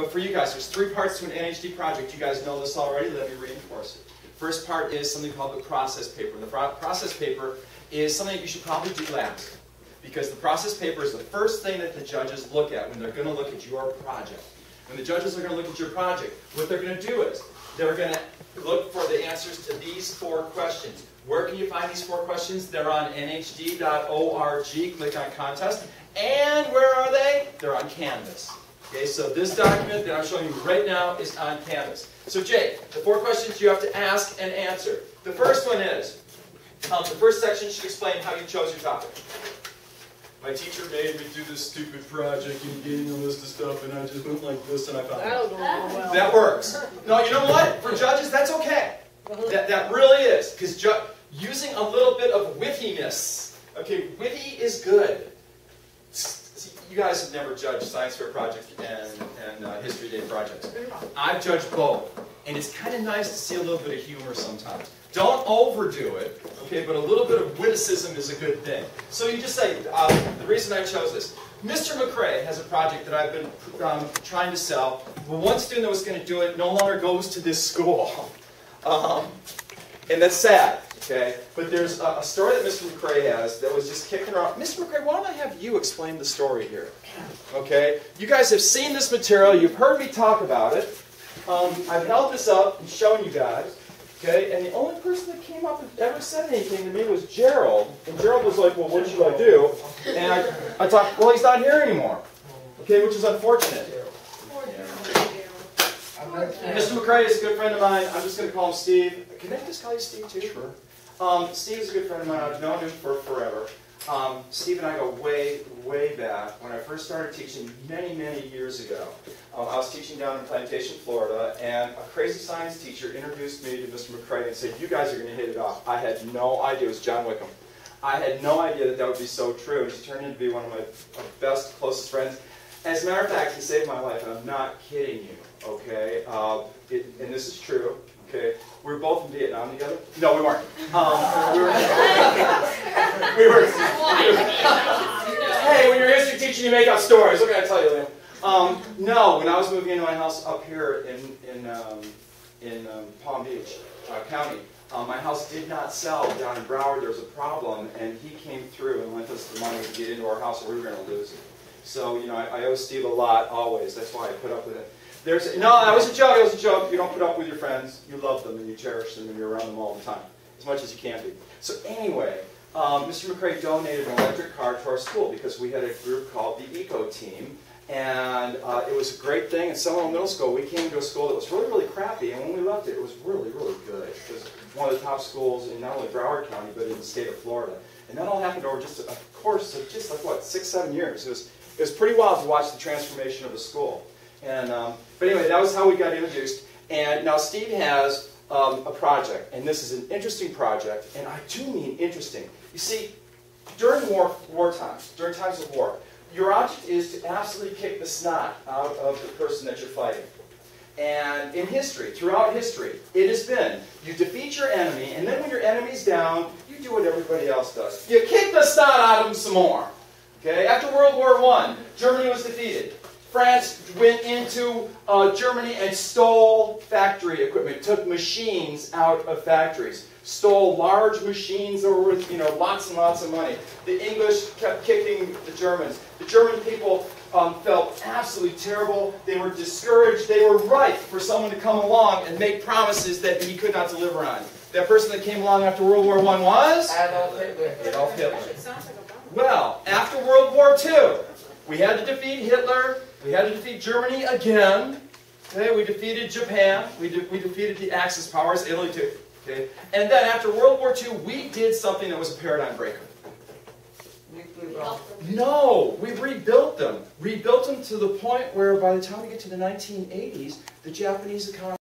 But for you guys, there's 3 parts to an NHD project. You guys know this already. Let me reinforce it. First part is something called the process paper. The process paper is something that you should probably do last, because the process paper is the first thing that the judges look at when they're going to look at your project. When the judges are going to look at your project, what they're going to do is they're going to look for the answers to these 4 questions. Where can you find these 4 questions? They're on nhd.org. Click on contest. And where are they? They're on Canvas. Okay, so this document that I'm showing you right now is on Canvas. So Jake, the 4 questions you have to ask and answer. The first one is, the first section should explain how you chose your topic. My teacher made me do this stupid project and gave me a list of stuff, and I just went like this and I found it. That works. No, you know what? For judges, that's okay. That really is. Because using a little bit of wittiness. Okay, witty is good. You guys have never judged science fair projects and history day projects. I've judged both. And it's kind of nice to see a little bit of humor sometimes. Don't overdo it, okay, but a little bit of witticism is a good thing. So you just say, the reason I chose this, Mr. McCrae has a project that I've been trying to sell. Well, one student that was going to do it no longer goes to this school. And that's sad, okay? But there's a story that Mr. McCrae has that was just kicking around. Mr. McCrae, why don't I have you explain the story here? Okay? You guys have seen this material. You've heard me talk about it. I've held this up and shown you guys. Okay? And the only person that came up and ever said anything to me was Gerald. And Gerald was like, well, what should I do? And I thought, well, he's not here anymore. Okay? Which is unfortunate. Mr. McCrae is a good friend of mine. I'm just going to call him Steve. Can I just call you Steve too? Sure. Steve is a good friend of mine. I've known him for forever. Steve and I go way, way back. When I first started teaching many, many years ago, I was teaching down in Plantation, Florida, and a crazy science teacher introduced me to Mr. McCrae and said, you guys are going to hit it off. I had no idea. It was John Wickham. I had no idea that that would be so true. He's turned into be one of my best, closest friends. As a matter of fact, he saved my life, and I'm not kidding you. Okay, and this is true. Okay, we were both in Vietnam together. No, we weren't. Hey, when you're history teaching, you make up stories. What can I tell you, Liam? No, when I was moving into my house up here in Palm Beach County, my house did not sell down in Broward. There was a problem, and he came through and lent us the money to get into our house, or we were going to lose it. So, you know, I owe Steve a lot always. That's why I put up with it. No, that was a joke. It was a joke. You don't put up with your friends. You love them and you cherish them and you're around them all the time, as much as you can be. So anyway, Mr. McCrae donated an electric car to our school because we had a group called the Eco Team, and it was a great thing. In Seminole Middle School, we came to a school that was really, really crappy, and when we left it, it was really, really good. It was one of the top schools in not only Broward County, but in the state of Florida. And that all happened over just a course of just like, what, 6, 7 years. It was pretty wild to watch the transformation of the school. And, but anyway, that was how we got introduced. And now Steve has a project, and this is an interesting project, and I do mean interesting. You see, during war times, during times of war, your object is to absolutely kick the snot out of the person that you're fighting. And in history, throughout history, it has been, you defeat your enemy, and then when your enemy's down, you do what everybody else does. You kick the snot out of them some more. Okay? After World War I, Germany was defeated. France went into Germany and stole factory equipment, took machines out of factories, stole large machines that were worth, you know, lots and lots of money. The English kept kicking the Germans. The German people felt absolutely terrible. They were discouraged. They were ripe for someone to come along and make promises that he could not deliver on. That person that came along after World War I was? Adolf Hitler. Adolf Hitler. Well, after World War II, we had to defeat Hitler. We had to defeat Germany again. Okay, we defeated Japan. We defeated the Axis powers, Italy too. Okay, and then after World War II, we did something that was a paradigm breaker. No, we rebuilt them. Rebuilt them to the point where by the time we get to the 1980s, the Japanese economy